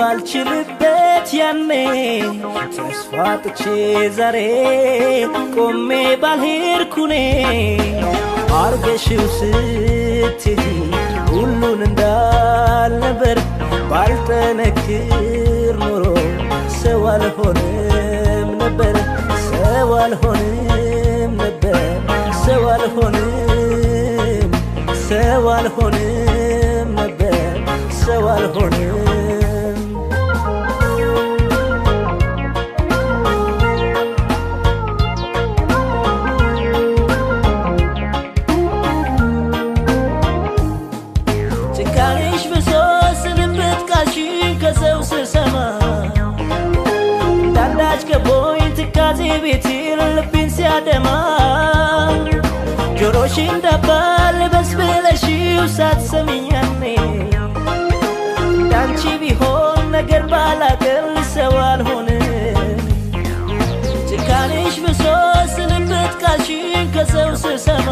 ባልችልበት ያኔ ተስፋ ጥቼ ዛሬ ቆሜ ባልሄድኩኔ አርገሽው ስትሄጂ ሁሉን እንዳልነበር ባልጠነክር ኖሮ ሰው አልሆንም ነበር ሰው አልሆንም ነበር ሰው አልሆንም ሰው አልሆንም ነበር ሰው አልሆንም ጭካኔሽ ብሶ ስንብት ቃልሽን ከሰው ስሰማ እንዳንዳች ከቦኝ ትካዜ ቤቴን ልቤን ሲያደማ ጆሮሽ እንዳባል በስብለሽው ሳትሰሚኝ ያኔ እንዳንቺ ቢሆን ነገር ባላገር ሰው አልሆንም ጭካኔሽ ብሶ ስንብት ቃልሽን ከሰው ስሰማ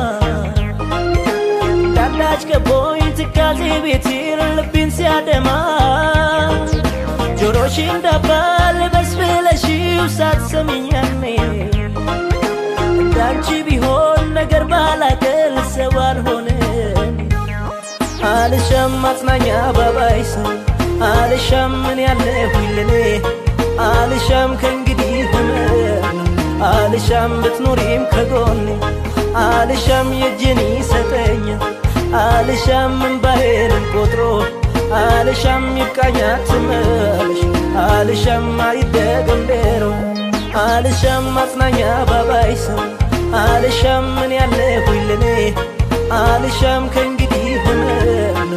እንዳንዳች ከቦኝ ትካዜ ቤቴን ልቤን ሲያደማ ጆሮሽ እንዳባል በስብለሽው ሳትሰሚኝ ያኔ እንዳንቺ ቢሆን ነገር ባላገር ሰው አልሆንም አልሻም ማጽናኛ ባባይ ሰው አልሻም ምን ያለሁኝ ለኔ አልሻም ከእንግዲህ ህመም አልሻም ብትኖሪም ከጎኔ አልሻም የእጅን ይሰጠኛል አልሻም እንባዬንም ቆጥሮ አልሻም ይብቃኝ አትመለሽ አልሻም አይደገም ዴሮ አልሻም ማጽናኛ ባባይ ሰው አልሻም ምን ያለሁኝ ለኔ አልሻም ከእንግዲህ ህመም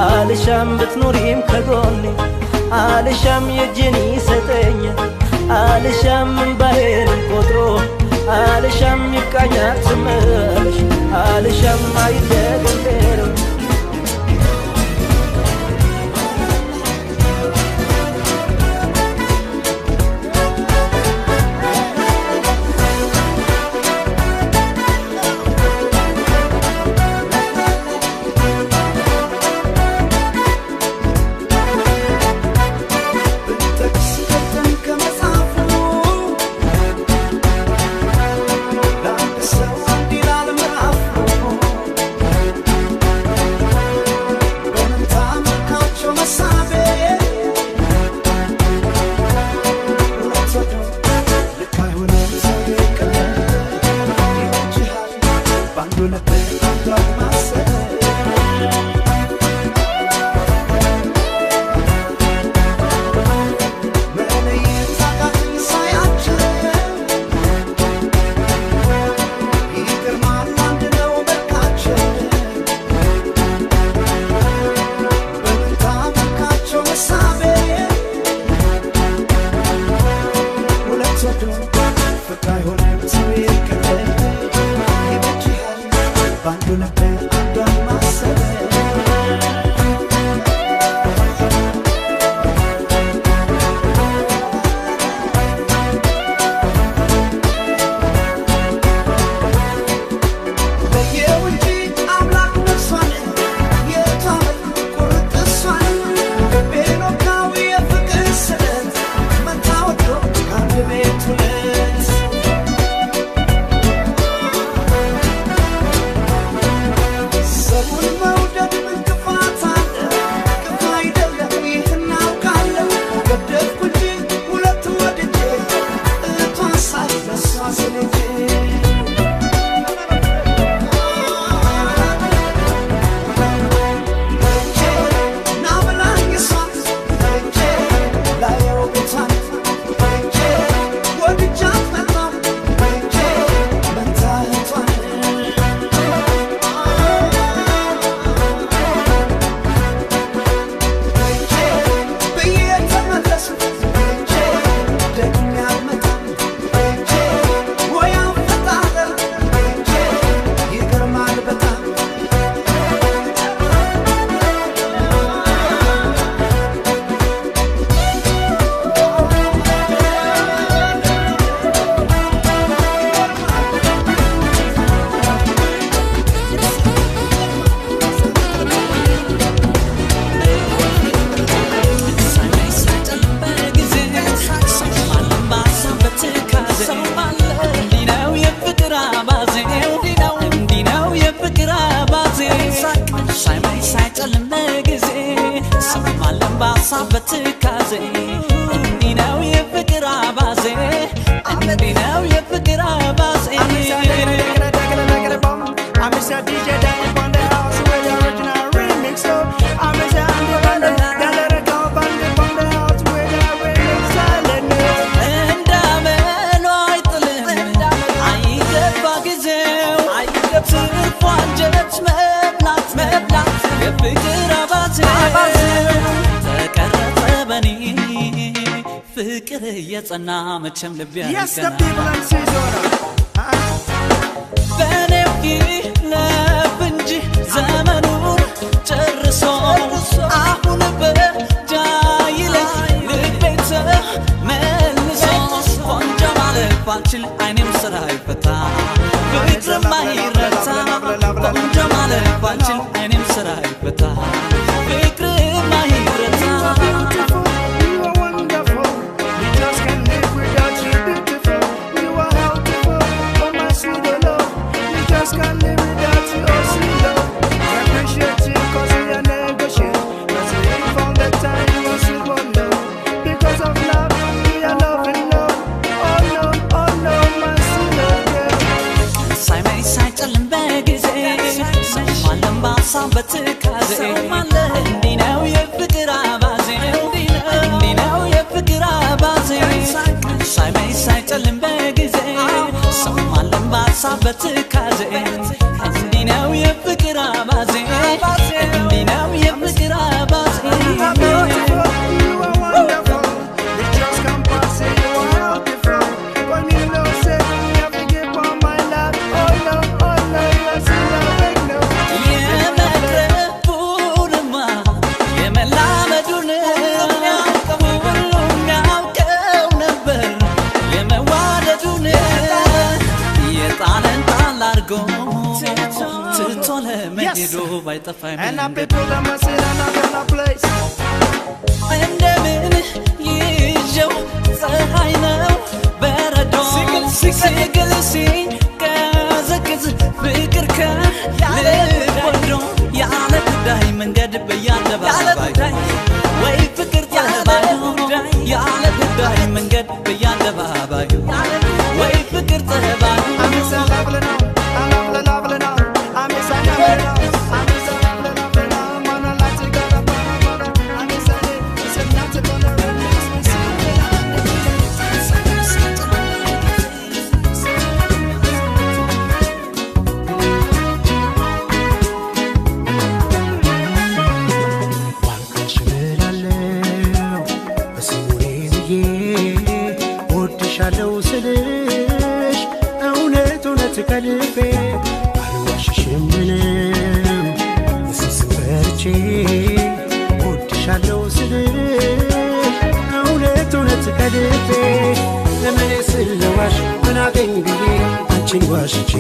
አልሻም ብትኖሪም ከጎኔ አልሻም የእጅን ይሰጠኛል አልሻም እንባዬንም ቆጥሮ አልሻም ይብቃኝ አትመለሽ አልሻም አይደገም ዴሮ የጸና መቼም ልብ Yes, the people and say በኔው ይለፍ እንጂ ዘመኑን ጨርሶ አሁን በጃይለኝ ልቤተ መልሶ ቆንጆ ማለት ባንችል አይኔም ስራ ይፈታ ፍቅርም አይረታ ቆንጆ ማለት ባንችል አይኔም ስራ ይፈታ ፍቅርም አይረታ በትካዜ እንዲነው የፍቅር አባዜ እንዲነው የፍቅር አባዜ ሳይመሽ ሳይጨልም በጊዜ ሰማለም በሀሳብ በትካዜ እንዲነው የፍቅር አባዜ እንዲነው የፍቅር አባዜ Yes, and our people that must sit in another place. And then you say know better single sing cause figure can live ya la diamond get beyond the bye wait figure ya la diamond get beyond the bye wait figure I'm so lovely now lovely now I'm so lovely now ከልቤ አልዋሽሽም ምንም ስስበርቼ ወድሻለሁ ስልሽ እውነት እውነት ከልቤ ለምን ስለዋሽ ምን አገኝ ብዬ አንቺን ዋሽቼ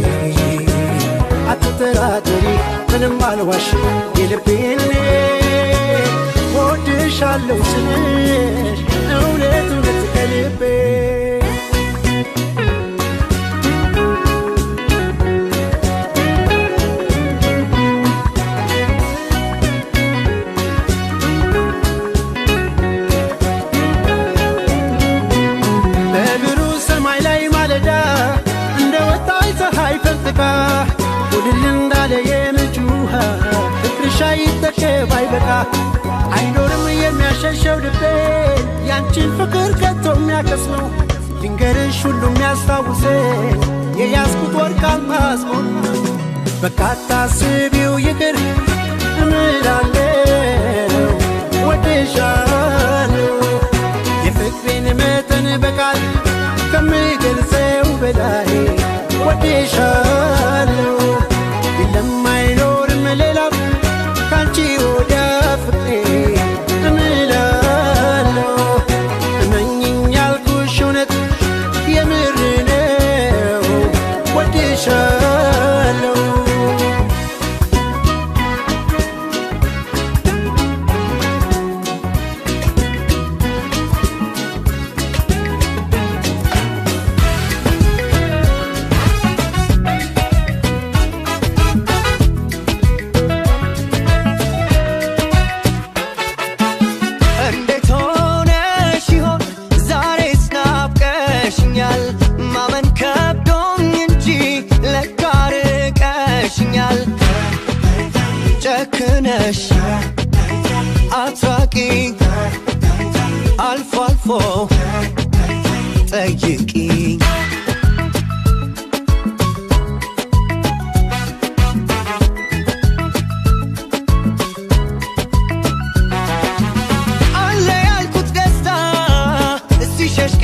አትጠራጠሪ ምንም አልዋሽም የልቤን ወድሻለሁ ስልሽ እውነት እውነት ከልቤ አይኖርም የሚያሸሸው ልቤ ያንቺን ፍቅር ከቶ የሚያከስመው ድንገርሽ ሁሉ የሚያስታውሰ የያዝኩት ወርቅ አልማዝ በቃ ታስቢው ይቅር እምላለሁ ወድሻለሁ የፍቅሬን መጠን በቃል ከምገልጸው በላይ ወድሻለሁ የለም አይኖርም ሌላ ካንቺ ወዲያ ፍቅሬ እምላለሁ እመኝኝ ያልኩሽ እውነት የምር ነው ወድሻለሁ ጨክነሽ አትራቂ አልፎ አልፎ ጠይቂኝ አለ ያልኩት ደስታ እስቲ ሸሽቀ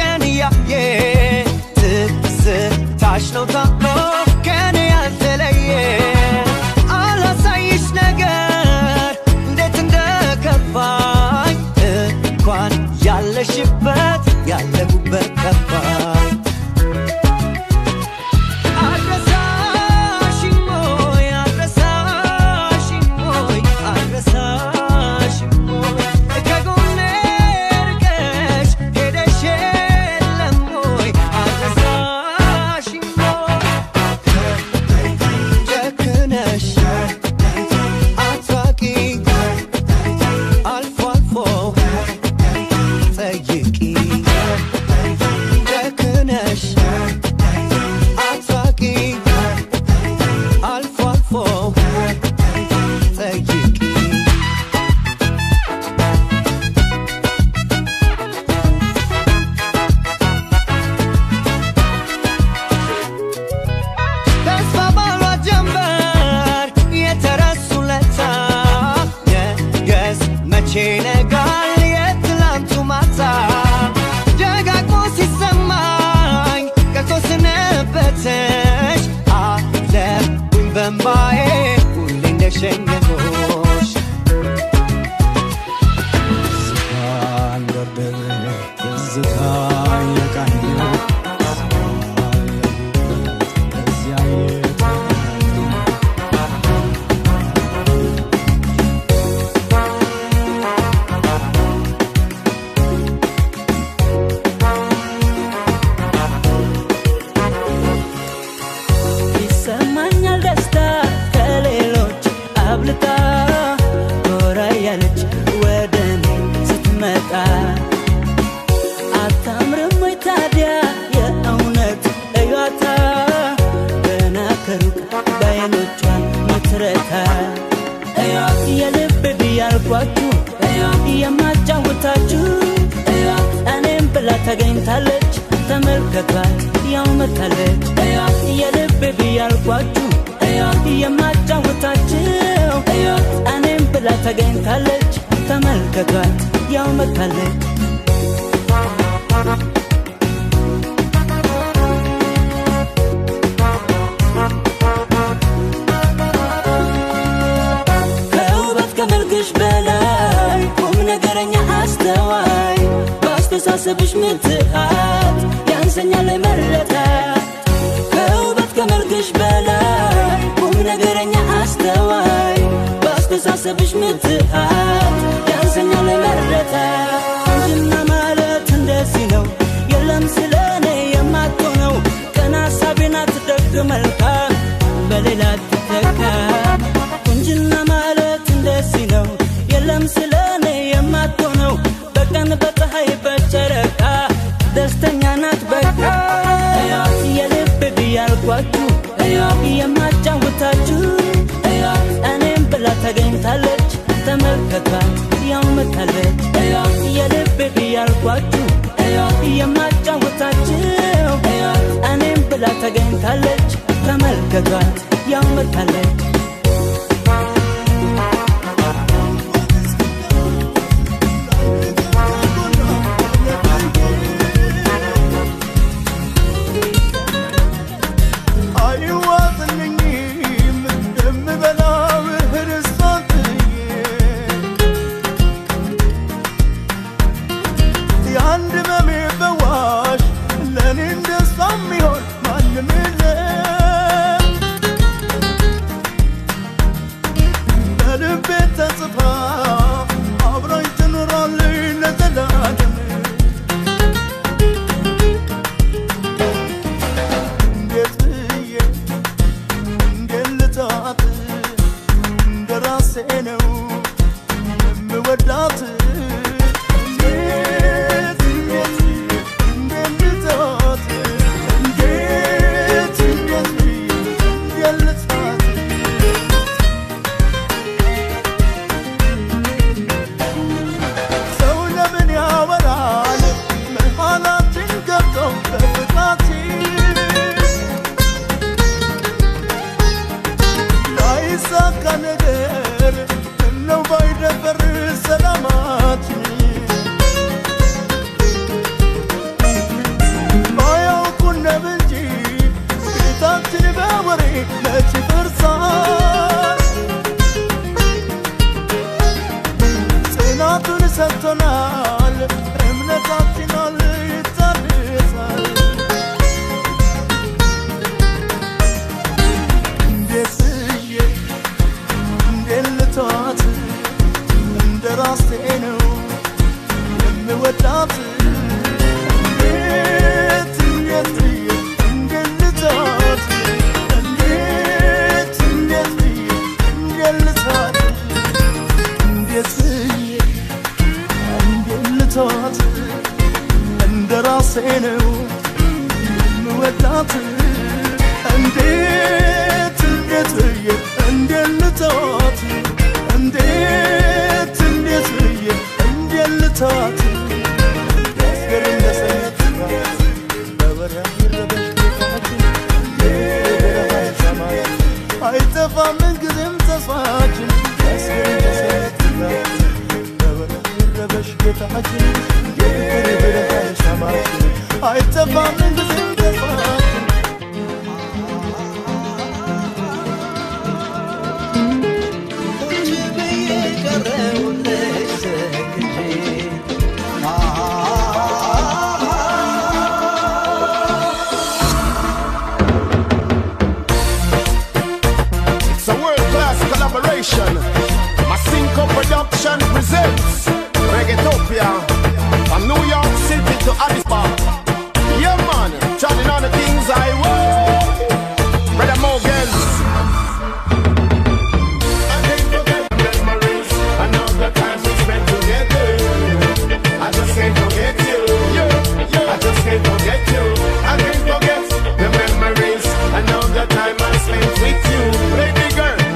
ተመልከቷት ያው መታለች የልቤ ብያልኳችሁ የማጫወታችሁ እኔም ብላ ተገኝታለች ተመልከቷት ያው መታለች ከውበት ከመልክሽ በላይ ቁም ነገረኛ አስተዋይ ባስተሳሰብሽ ምትሃት ያንሰኛል መረዳት ከውበት ከመልክሽ በላይ ቁም ነገረኛ አስተዋይ ባስተሳሰብሽ ምትሃት ያንሰኛል መረዳት ቁንጅና ማለት እንደዚህ ነው የለም ስለኔ የማትሆነው ቀና ሀሳቤን አትደግ መልካም በሌላ ትተካ ቁንጅና ማለት እንደዚህ ነው የለም ስለኔ የማትሆነው በቀን በፀሐይ በጨረቃ ደስተኛ ናት በቃ የልብ ብያልኳችሁ የማጫወታችሁ እኔም ብላ ተገኝታለች ተመልከቷት ያው መታለች የልብ ብያልኳችሁ የማጫወታችሁ እኔም ብላ ተገኝታለች ተመልከቷት ያው መታለች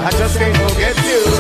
I just can't forget you.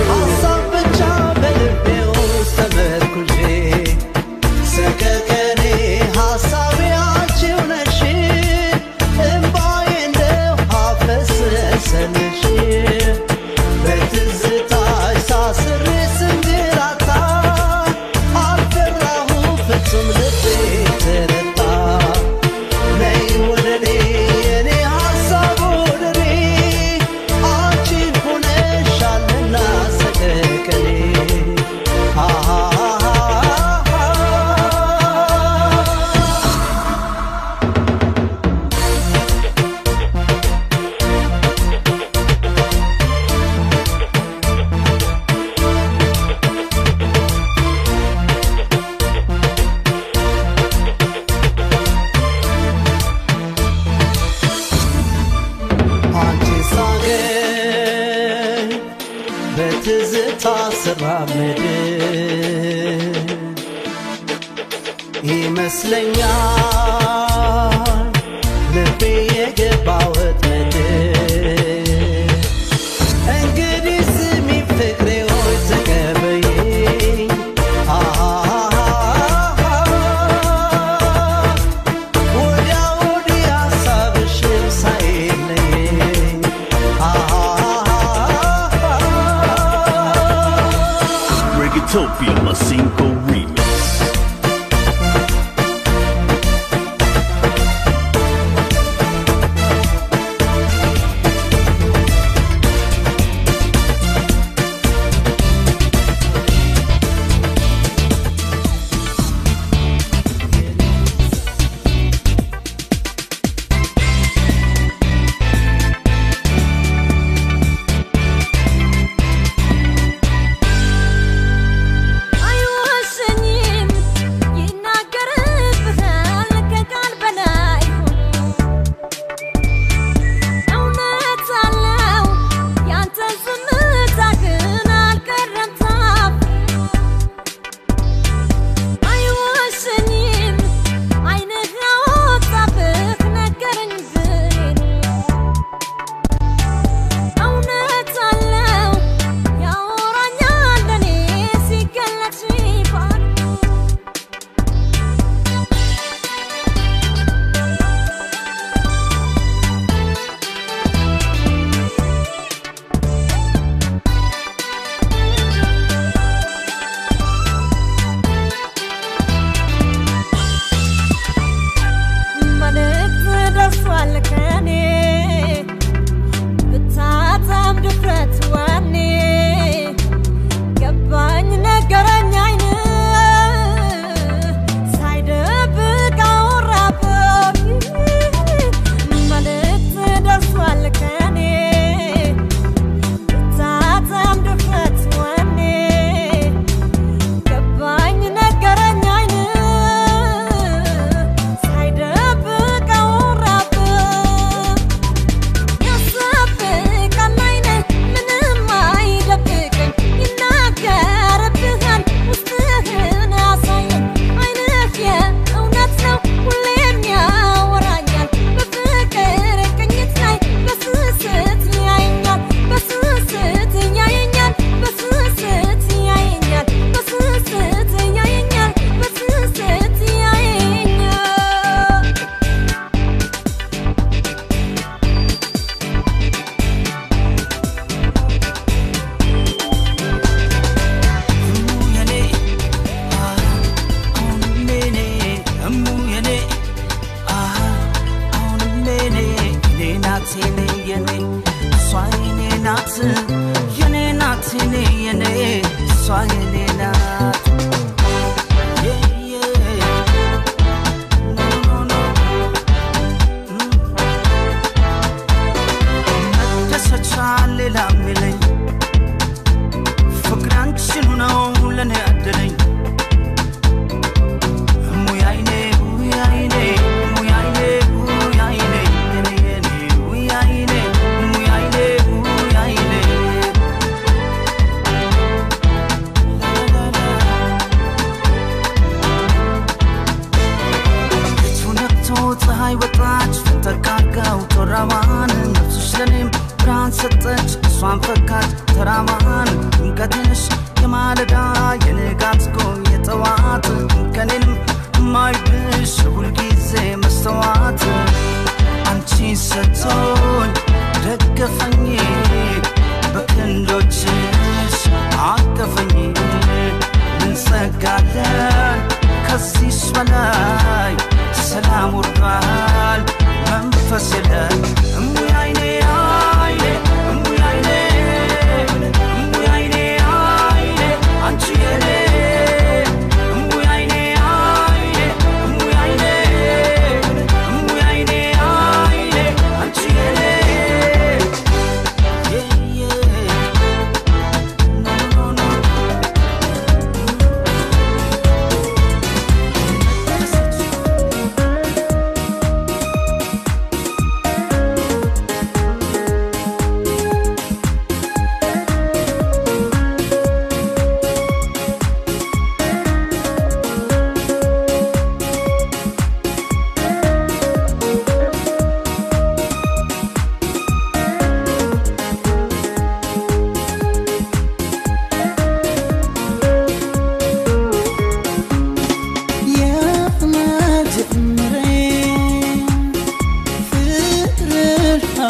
ስራመድ ይመስለኛል ልቤ የገባው ወጥመድ እንግዲህ ስሚ ፍቅሬ ሆይ ተቀበይኝ ወዲያ ወዲህ ሀሳብሽን ሳይለየኝ Reggaetopia Masinko Remix.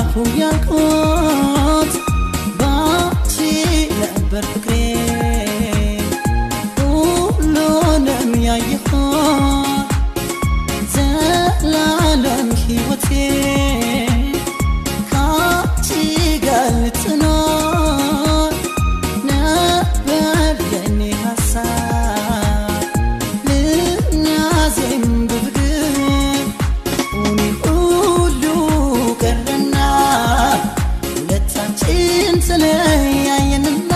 ያልኩት ባንቺ ነበር ፍቅሬ ሁሉንም ያየሁት ዘላለም ሕይወቴ ካንቺ ጋር ልትኖር ነበር የኔ ሀሳብ ልናዜም በፍቅር ሁኔ ሁሉ ቀረና ሁለታችን ተለያየንና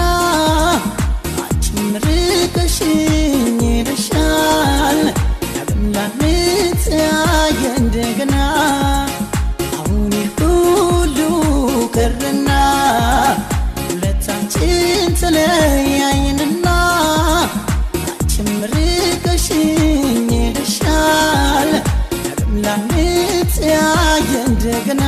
አንቺም ርቀሽኝ ሄደሻል ዳግም ላንተያየ እንደገና አሁን ሁሉ ቀረና ሁለታችን ተለያየንና አንቺም ርቀሽኝ ሄደሻል ዳግም ላንተያየ እንደገና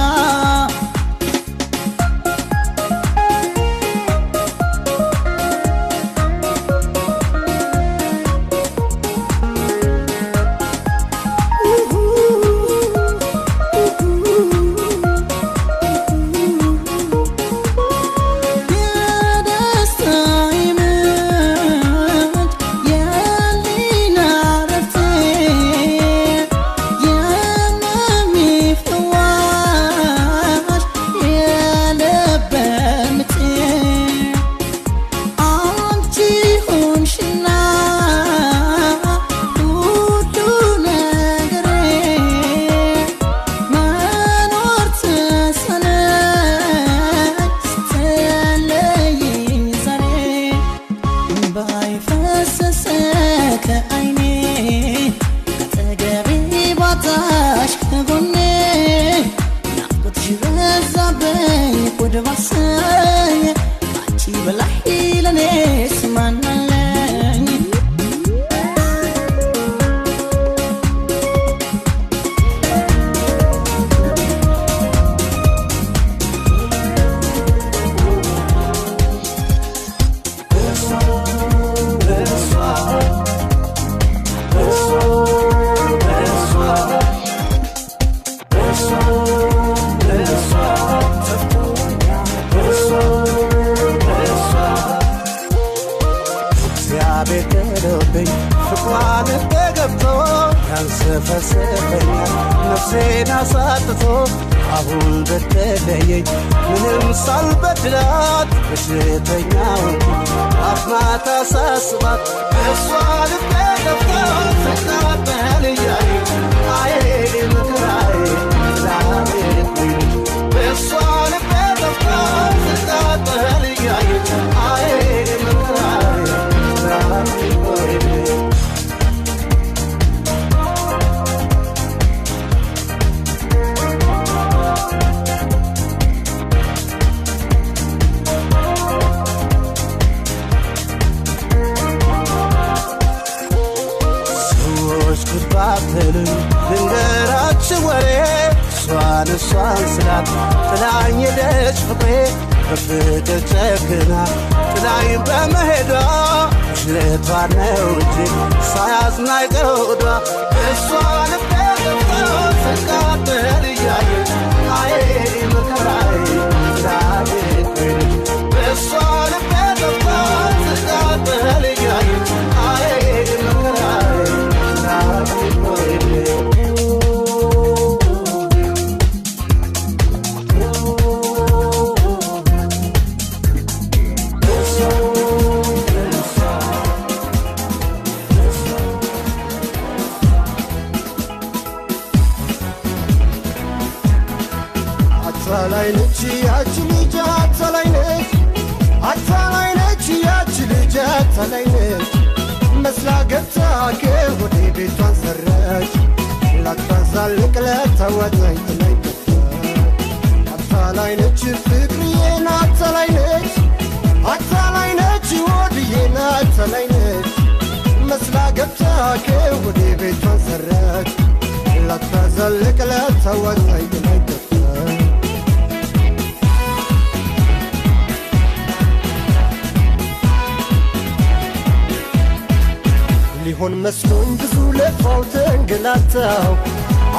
ሊሆን መስሎኝ ብዙ ለፋው ተንገላታው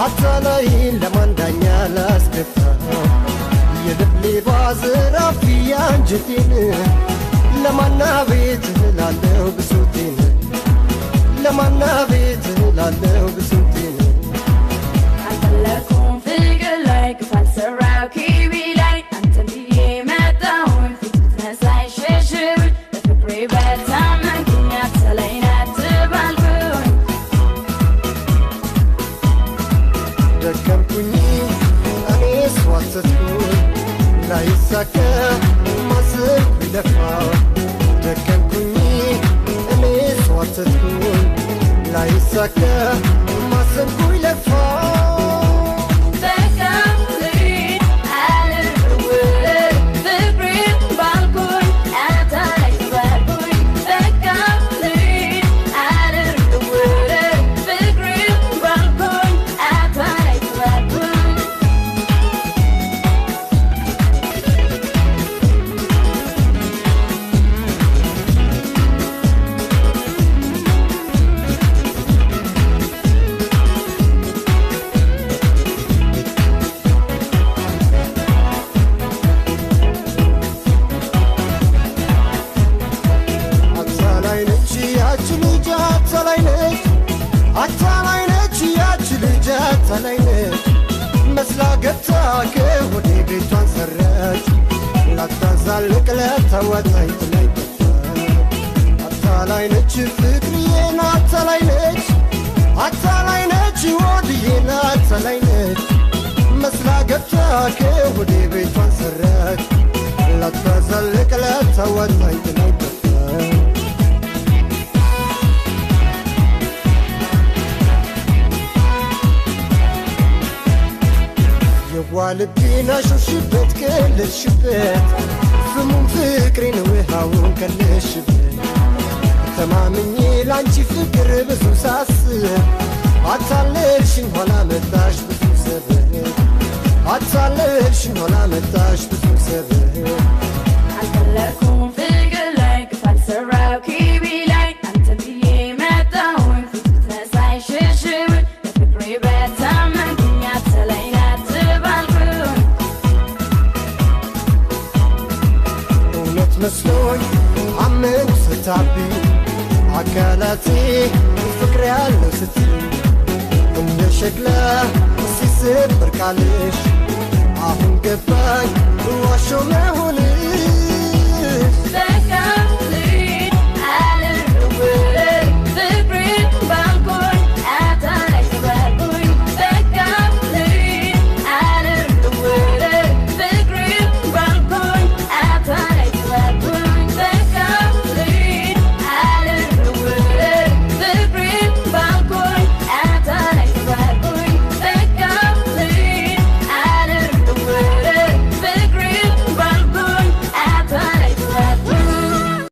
አታላይ ለማንዳኛ ላስገታው አንጀቴን ለማና ቤት ላለው ብሶቴን ለማና ቤት ላለው ብሶቴን አልፈለኩም ፍቅር ላይ ክፋት ሰራው ኪቢ ላይ አንተን ብዬ መጣሁኝ ፊት ብትነሳኝ ሸሽብ በፍቅሬ በታመንኩኝ አትሰለኝ አትባልኩኝ ደከምኩኝ እኔስ ዋሰትኩኝ ላይሳካ ማሰብ ቢለፋው ደከምኩኝ እኔስ ዋሰትኩኝ ላይሳካ ማሰብ ቢለፋው አታላይነች መስላ ገብታ ከሆዴ ቤቷን ሰረች ላታዛልቅ ለተወጣኝ ትለኝ አታላይነች ፍቅርዬን አታላይነች ወድዬን አታላይነች መስላ ገብታ ከሆዴ ቤቷን ሰረች ላታዛልቅ ለተወጣኝ ትለኝ የዋልቤን አሾሽበት ከለሽበት ፍሙን ፍቅሬን ውሃውን ከለሽበት ተማምኜ ላንቺ ፍቅር ብዙ ሳስብ አታለልሽኝ ኋላ መጣሽ ብዙ ሰበብ አታለልሽኝ ኋላ መጣሽ ብዙ ሰበብ አልፈለኩም ፍቅር ላይ ክፋት ሰራው ኪቢ ላይ አንተን ብዬ መጣሁኝ ፊት ብትነሳኝ ሽሽብ በፍቅሬ በታመንኩኝ አትሰለኝ መስሎኝ አመንኩ ስታብኝ አካላቴ ፍቅር ያለው ስትይ እንደ ሸክላ ሲሰበር ቃልሽ አሁን ገባኝ ዋሾ መሆን